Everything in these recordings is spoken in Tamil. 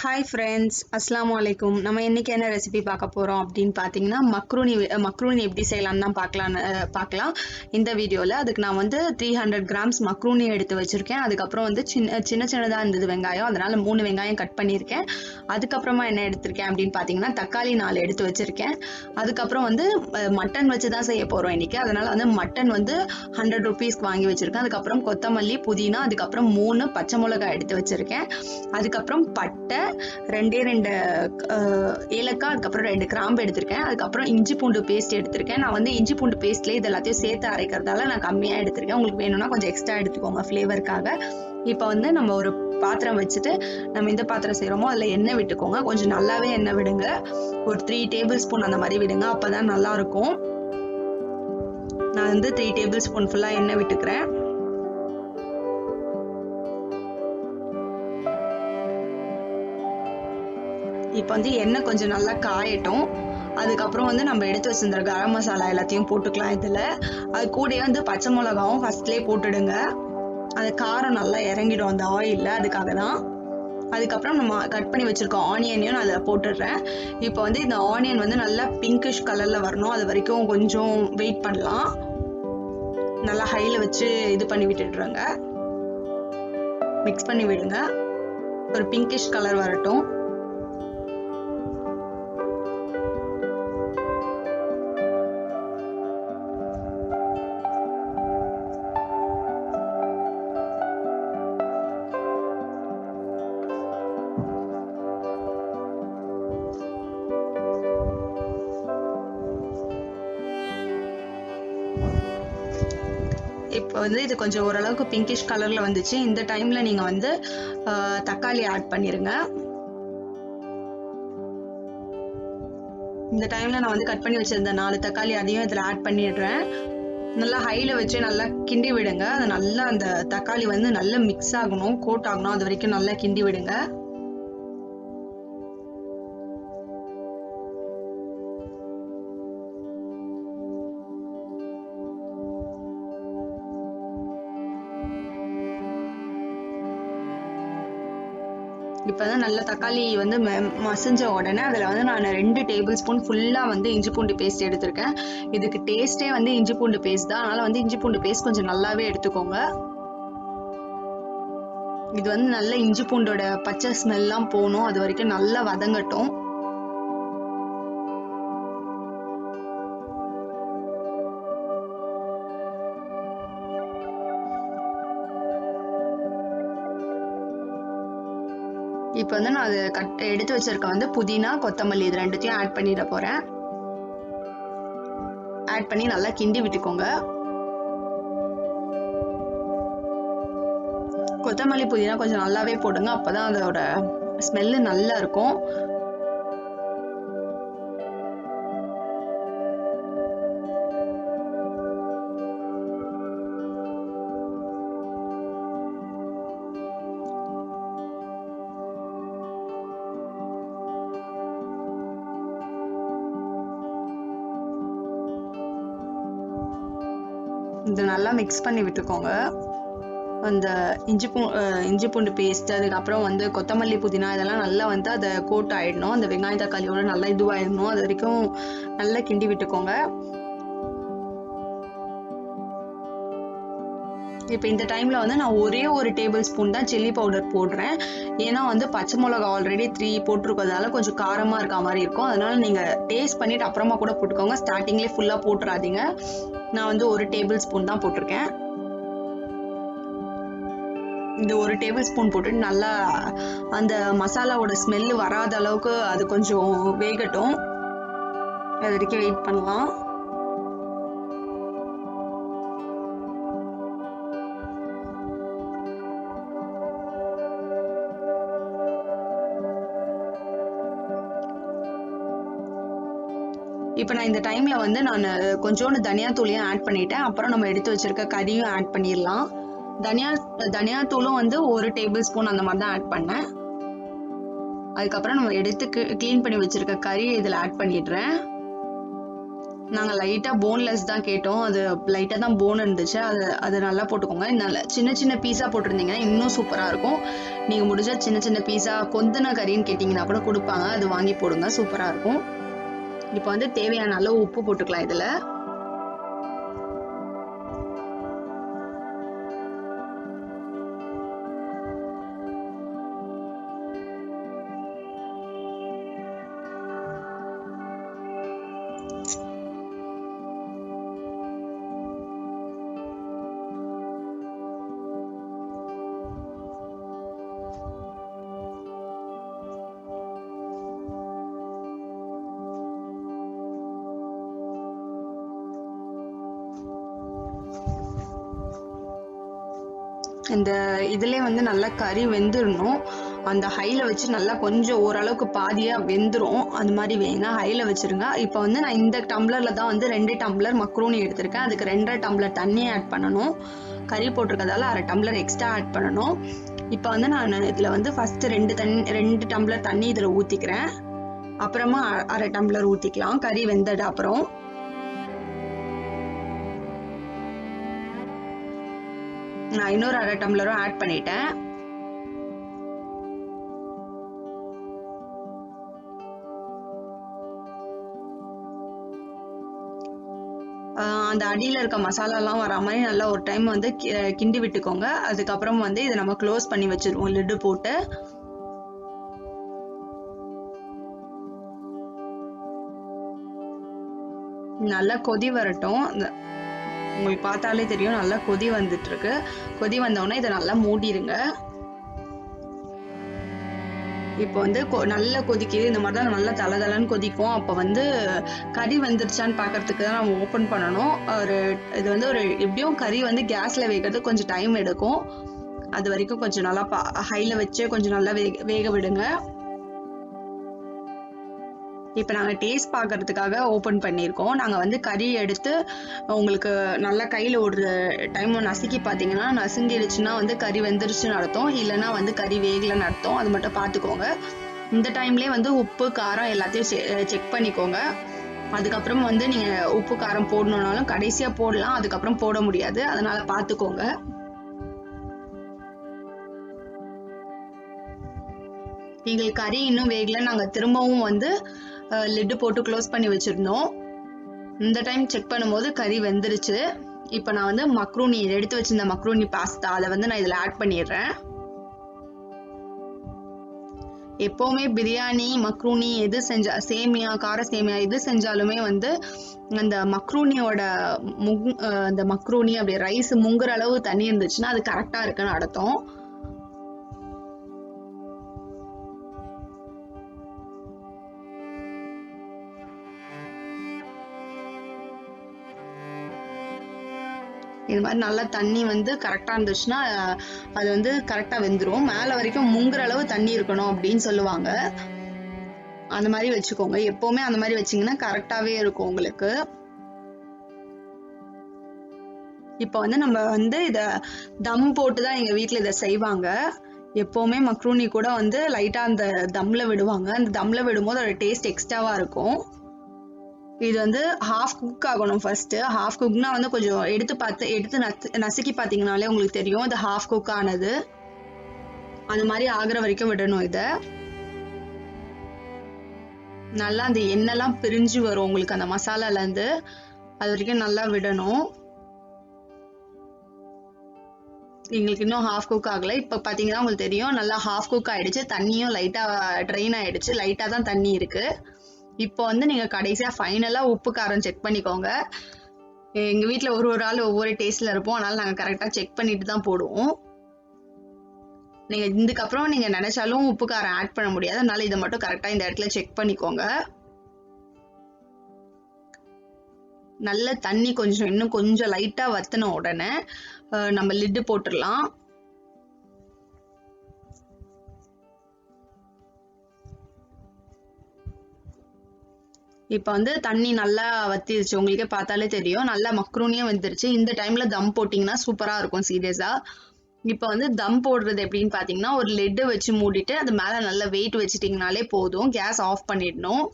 ஹாய் ஃப்ரெண்ட்ஸ், அஸ்ஸலாமு அலைக்கும். நம்ம இன்னைக்கு என்ன ரெசிபி பார்க்க போகிறோம் அப்படின்னு பார்த்தீங்கன்னா, மக்ரூனி எப்படி செய்யலாம்னு தான் பார்க்கலாம் இந்த வீடியோவில். அதுக்கு நான் வந்து 300 கிராம்ஸ் மக்ரூனி எடுத்து வச்சுருக்கேன். அதுக்கப்புறம் வந்து சின்னதாக இருந்தது வெங்காயம், அதனால் 3 வெங்காயம் கட் பண்ணியிருக்கேன். அதுக்கப்புறமா என்ன எடுத்திருக்கேன் அப்படின்னு பார்த்தீங்கன்னா, தக்காளி 4 எடுத்து வச்சுருக்கேன். அதுக்கப்புறம் வந்து மட்டன் வச்சு தான் செய்ய போகிறோம் இன்றைக்கி. அதனால் வந்து மட்டன் வந்து 100 ருபீஸ்க்கு வாங்கி வச்சுருக்கேன். அதுக்கப்புறம் கொத்தமல்லி, புதினா, அதுக்கப்புறம் 3 பச்சை மிளகாய் எடுத்து வச்சுருக்கேன். அதுக்கப்புறம் பட்டை, 2 ஏலக்காய், அதுக்கப்புறம் 2 கிராம்பு எடுத்திருக்கேன். அதுக்கப்புறம் இஞ்சி பூண்டு பேஸ்ட் எடுத்திருக்கேன். நான் வந்து இஞ்சி பூண்டு பேஸ்ட்லேயே இது எல்லாத்தையும் சேர்த்து அரைக்கிறதால நான் கம்மியாக எடுத்திருக்கேன். உங்களுக்கு வேணும்னா கொஞ்சம் எக்ஸ்ட்ரா எடுத்துக்கோங்க ஃப்ளேவருக்காக. இப்போ வந்து நம்ம ஒரு பாத்திரம் வச்சுட்டு, நம்ம இந்த பாத்திரம் செய்கிறோமோ அதில் எண்ணெய் விட்டுக்கோங்க. கொஞ்சம் நல்லாவே எண்ணெய் விடுங்க. ஒரு 3 டேபிள் ஸ்பூன் அந்த மாதிரி விடுங்க, அப்போ தான் நல்லாயிருக்கும். நான் வந்து 3 டேபிள் ஸ்பூன் ஃபுல்லாக எண்ணெய் விட்டுக்கிறேன். இப்போ வந்து எண்ணெய் கொஞ்சம் நல்லா காயட்டும். அதுக்கப்புறம் வந்து நம்ம எடுத்து வச்சிருந்த கரம் மசாலா எல்லாத்தையும் போட்டுக்கலாம் இதில். அது கூடயே வந்து பச்சை மிளகாவும் ஃபர்ஸ்ட்லேயே போட்டுடுங்க. அது காரம் நல்லா இறங்கிடும் அந்த ஆயிலில், அதுக்காக தான். அதுக்கப்புறம் நம்ம கட் பண்ணி வச்சுருக்கோம் ஆனியனையும் நான் அதில் போட்டுடுறேன். இப்போ வந்து இந்த ஆனியன் வந்து நல்லா பிங்கிஷ் கலரில் வரணும். அது வரைக்கும் கொஞ்சம் வெயிட் பண்ணலாம். நல்லா ஹையில் வச்சு இது பண்ணி விட்டுடுறேங்க. மிக்ஸ் பண்ணி விடுங்க. ஒரு பிங்கிஷ் கலர் வரட்டும். இப்போ வந்து இது கொஞ்சம் ஓரளவுக்கு பிங்கிஷ் கலரில் வந்துச்சு. இந்த டைமில் நீங்கள் வந்து தக்காளி ஆட் பண்ணிடுங்க. இந்த டைமில் நான் வந்து கட் பண்ணி வச்சிருந்த 4 தக்காளி அதையும் இதில் ஆட் பண்ணிடுறேன். நல்லா ஹையில் வச்சு நல்லா கிண்டி விடுங்க. அது நல்லா அந்த தக்காளி வந்து நல்லா மிக்ஸ் ஆகணும், கோட் ஆகணும். அது வரைக்கும் நல்லா கிண்டி விடுங்க. இப்போ வந்து நல்ல தக்காளி வந்து மசிஞ்ச உடனே அதில் வந்து நான் 2 டேபிள் ஸ்பூன் ஃபுல்லாக வந்து இஞ்சி பூண்டு பேஸ்ட் எடுத்திருக்கேன். இதுக்கு டேஸ்ட்டே வந்து இஞ்சி பூண்டு பேஸ்ட் தான். அதனால் வந்து இஞ்சி பூண்டு பேஸ்ட் கொஞ்சம் நல்லாவே எடுத்துக்கோங்க. இது வந்து நல்ல இஞ்சி பூண்டோட பச்சை ஸ்மெல்லாம் போகணும், அது வரைக்கும் நல்லா வதங்கட்டும். இப்போ வந்து நான் அது எடுத்து வச்சிருக்க வந்து புதினா, கொத்தமல்லி இது ரெண்டுத்தையும் ஆட் பண்ணிட போகிறேன். ஆட் பண்ணி நல்லா கிண்டி விட்டுக்கோங்க. கொத்தமல்லி, புதினா கொஞ்சம் நல்லாவே போடுங்க, அப்போ தான் அதோட ஸ்மெல்லு நல்லா இருக்கும். இது நல்லா மிக்ஸ் பண்ணி விட்டுக்கோங்க. அந்த இஞ்சி பூண்டு பேஸ்ட், அதுக்கப்புறம் வந்து கொத்தமல்லி, புதினா இதெல்லாம் நல்லா வந்து அதை கோட் ஆகிடணும். அந்த வெங்காயம் தக்காளியோட நல்லா இதுவாகிடணும். அது வரைக்கும் நல்லா கிண்டி விட்டுக்கோங்க. இப்போ இந்த டைமில் வந்து நான் ஒரே ஒரு டேபிள் ஸ்பூன் தான் சில்லி பவுடர் போடுறேன். ஏன்னா வந்து பச்சை மிளகா ஆல்ரெடி 3 போட்டிருக்கிறதால கொஞ்சம் காரமாக இருக்க மாதிரி இருக்கும். அதனால் நீங்கள் டேஸ்ட் பண்ணிவிட்டு அப்புறமா கூட போட்டுக்கோங்க. ஸ்டார்டிங்லேயே ஃபுல்லாக போட்டுறாதீங்க. நான் வந்து ஒரு டேபிள் ஸ்பூன் தான் போட்டிருக்கேன். இந்த ஒரு டேபிள் ஸ்பூன் போட்டுட்டு நல்லா அந்த மசாலாவோட ஸ்மெல்லு வராத அளவுக்கு அது கொஞ்சம் வேகட்டும். அது வரைக்கும் வெயிட் பண்ணலாம். இப்போ நான் இந்த டைமில் வந்து நான் கொஞ்சோண்டு தனியாத்தூளையும் ஆட் பண்ணிட்டேன். அப்புறம் நம்ம எடுத்து வச்சிருக்க கறியும் ஆட் பண்ணிடலாம். தனியாத்தூளும் வந்து ஒரு டேபிள் ஸ்பூன் அந்த மாதிரி தான் ஆட் பண்ணேன். அதுக்கப்புறம் நம்ம எடுத்து க்ளீன் பண்ணி வச்சிருக்க கறி இதில் ஆட் பண்ணிடுறேன். நாங்கள் லைட்டாக போன்லெஸ் தான் கேட்டோம். அது லைட்டாக தான் போன் இருந்துச்சு. அது நல்லா போட்டுக்கோங்க. நல்ல சின்ன சின்ன பீஸாக போட்டிருந்தீங்கன்னா இன்னும் சூப்பராக இருக்கும். நீங்கள் முடிஞ்சா சின்ன சின்ன பீஸா கொந்தன கறின்னு கேட்டிங்கன்னா கூட கொடுப்பாங்க. அது வாங்கி போடுங்க, சூப்பராக இருக்கும். இப்போ வந்து தேவையான அளவு உப்பு போட்டுக்கலாம் இதில். இந்த இதுலேயே வந்து நல்லா கறி வெந்துடணும். அந்த ஹையில் வச்சு நல்லா கொஞ்சம் ஓரளவுக்கு பாதியாக வெந்துடும். அந்த மாதிரி வேங்க, ஹையில் வச்சுருங்க. இப்போ வந்து நான் இந்த டம்ளரில் தான் வந்து 2 டம்ளர் மக்ரூனி எடுத்திருக்கேன். அதுக்கு 2.5 டம்ளர் தண்ணி ஆட் பண்ணணும். கறி போட்டிருக்கதால 1/2 டம்ளர் எக்ஸ்ட்ரா ஆட் பண்ணணும். இப்போ வந்து நான் இதில் வந்து ஃபஸ்ட்டு 2 டம்ளர் தண்ணி இதில் ஊற்றிக்கிறேன். அப்புறமா 1/2 டம்ளர் ஊற்றிக்கலாம் கறி வெந்தது அப்புறம். நான் இன்னொரு 1/2 டம்ளரும் ஆட் பண்ணிட்டேன். அந்த அடியில் இருக்க மசாலாலாம் வரா மாதிரி நல்லா ஒரு டைம் வந்து கிண்டி விட்டுக்கோங்க. அதுக்கப்புறம் வந்து இதை நம்ம க்ளோஸ் பண்ணி வச்சிருவோம் லிட்டு போட்டு. நல்லா கொதி வரட்டும். உங்களுக்கு பார்த்தாலே தெரியும் நல்லா கொதி வந்துட்டு இருக்கு. கொதி வந்தோடனே இதை நல்லா மூடிடுங்க. இப்போ வந்து நல்லா கொதிக்குது. இந்த மாதிரி தான் நல்லா தளதளன்னு கொதிக்கும். அப்போ வந்து கறி வந்துருச்சான்னு பார்க்கறதுக்கு தான் நம்ம ஓப்பன் பண்ணணும். இது வந்து எப்படியும் கறி வந்து கேஸில் வேகிறது கொஞ்சம் டைம் எடுக்கும். அது வரைக்கும் கொஞ்சம் நல்லா ஹையில் வச்சு கொஞ்சம் நல்லா வேக விடுங்க. இப்போ நாங்கள் டேஸ்ட் பார்க்கறதுக்காக ஓப்பன் பண்ணியிருக்கோம். நாங்கள் வந்து கறி எடுத்து உங்களுக்கு நல்லா கையில் ஒரு டைம் நசுக்கி பார்த்தீங்கன்னா, நசுங்கிடுச்சுன்னா வந்து கறி வெந்துருச்சுன்னு அர்த்தம். இல்லைன்னா வந்து கறி வேகலைன்னு அர்த்தம். அது மட்டும் பார்த்துக்கோங்க. இந்த டைம்லேயே வந்து உப்பு காரம் எல்லாத்தையும் செக் பண்ணிக்கோங்க. அதுக்கப்புறம் வந்து நீங்கள் உப்பு காரம் போடணுன்னாலும் கடைசியாக போடலாம், அதுக்கப்புறம் போட முடியாது. அதனால் பார்த்துக்கோங்க. எங்களுக்கு கறி இன்னும் வேகலை. நாங்கள் திரும்பவும் வந்து லிட்டு போட்டு க்ளோஸ் பண்ணி வச்சுருந்தோம். இந்த டைம் செக் பண்ணும்போது கறி வெந்துருச்சு. இப்போ நான் வந்து மக்ரூனி எடுத்து வச்சிருந்த மக்ரூனி பாஸ்தா அதை வந்து நான் இதில் ஆட் பண்ணிடுறேன். எப்போவுமே பிரியாணி மக்ரூனி எது செஞ்சா, சேமியா கார சேமியா எது செஞ்சாலுமே வந்து அந்த மக்ரூனியோட அந்த மக்ரூனி அப்படி ரைஸ் முங்குற அளவு தண்ணி இருந்துச்சுன்னா அது கரெக்டாக இருக்குன்னு அர்த்தம். இது மாதிரி நல்லா தண்ணி வந்து கரெக்டாக இருந்துச்சுன்னா அது வந்து கரெக்டாக வெந்துடும். மேலே வரைக்கும் முங்குற அளவு தண்ணி இருக்கணும் அப்படின்னு சொல்லுவாங்க. அந்த மாதிரி வச்சுக்கோங்க. எப்போவுமே அந்த மாதிரி வச்சிங்கன்னா கரெக்டாகவே இருக்கும் உங்களுக்கு. இப்போ வந்து நம்ம வந்து இதை தம் போட்டு தான் எங்கள் வீட்டில் இதை செய்வாங்க. எப்போவுமே மக்ரூனி கூட வந்து லைட்டாக அந்த தம்மில் விடுவாங்க. அந்த தம்மில் விடும்போது அதோட டேஸ்ட் எக்ஸ்ட்ராவாக இருக்கும். இது வந்து ஹாஃப் குக் ஆகணும். ஃபர்ஸ்ட் ஹாஃப் குக்னா வந்து கொஞ்சம் எடுத்து நசுக்கி பார்த்தீங்கனாலே உங்களுக்கு தெரியும் இது ஹாஃப் குக் ஆனது. அந்த மாதிரி ஆகுற வரைக்கும் விடணும். இதை நல்லா அந்த எண்ணெய்லாம் பிரிஞ்சு வரும் உங்களுக்கு அந்த மசாலாலேருந்து, அது வரைக்கும் நல்லா விடணும். எங்களுக்கு இன்னும் ஹாஃப் குக் ஆகலை. இப்போ பார்த்தீங்கன்னா உங்களுக்கு தெரியும் நல்லா ஹாஃப் குக் ஆயிடுச்சு. தண்ணியும் லைட்டாக ட்ரெயின் ஆயிடுச்சு. லைட்டாக தான் தண்ணி இருக்கு. இப்போ வந்து நீங்கள் கடைசியாக ஃபைனலாக உப்பு காரம் செக் பண்ணிக்கோங்க. எங்கள் வீட்டில் ஒரு ஆள் ஒவ்வொரு டேஸ்ட்டில் இருப்போம். அதனால் நாங்கள் கரெக்டாக செக் பண்ணிட்டு தான் போடுவோம். நீங்கள் இதுக்கப்புறம் நீங்கள் நினச்சாலும் உப்பு காரம் ஆட் பண்ண முடியாது. அதனால இதை மட்டும் கரெக்டாக இந்த இடத்துல செக் பண்ணிக்கோங்க. நல்ல தண்ணி இன்னும் கொஞ்சம் லைட்டாக வற்றின உடனே நம்ம லிட்டு போட்டுடலாம். இப்போ வந்து தண்ணி நல்லா வத்திருச்சு. உங்களுக்கே பார்த்தாலே தெரியும் நல்லா மக்ரூனியும் வந்துருச்சு. இந்த டைம்ல தம் போட்டிங்கன்னா சூப்பராக இருக்கும் சீரியஸா. இப்போ வந்து தம் போடுறது எப்படின்னு பார்த்தீங்கன்னா, ஒரு லெட்டு வச்சு மூடிட்டு அது மேலே நல்லா வெயிட் வச்சுட்டிங்கனாலே போதும். கேஸ் ஆஃப் பண்ணிடணும்.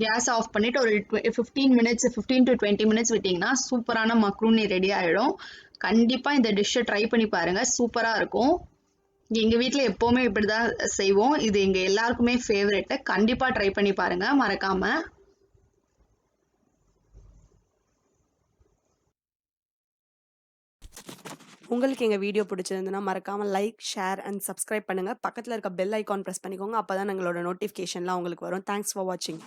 கேஸ் ஆஃப் பண்ணிட்டு ஒரு 15 to 20 மினிட்ஸ் விட்டிங்கன்னா சூப்பரான மக்ரூனி ரெடி ஆகிடும். கண்டிப்பாக இந்த டிஷ்ஷை ட்ரை பண்ணி பாருங்கள், சூப்பராக இருக்கும். எங்கள் வீட்டில் எப்போவுமே இப்படி தான் செய்வோம். இது எங்கள் எல்லாருக்குமே ஃபேவரெட்டு. கண்டிப்பாக ட்ரை பண்ணி பாருங்கள் மறக்காமல். உங்களுக்கு எங்கள் வீடியோ பிடிச்சிருந்துன்னா மறக்காமல் லைக், ஷேர் அண்ட் சப்ஸ்கிரைப் பண்ணுங்கள். பக்கத்தில் இருக்க பெல் ஐக்கான் ப்ரெஸ் பண்ணிக்கோங்க. அப்போ தான் எங்களோட நோட்டிஃபிகேஷன்லாம் உங்களுக்கு வரும். தேங்க்ஸ் ஃபார் வாட்சிங்.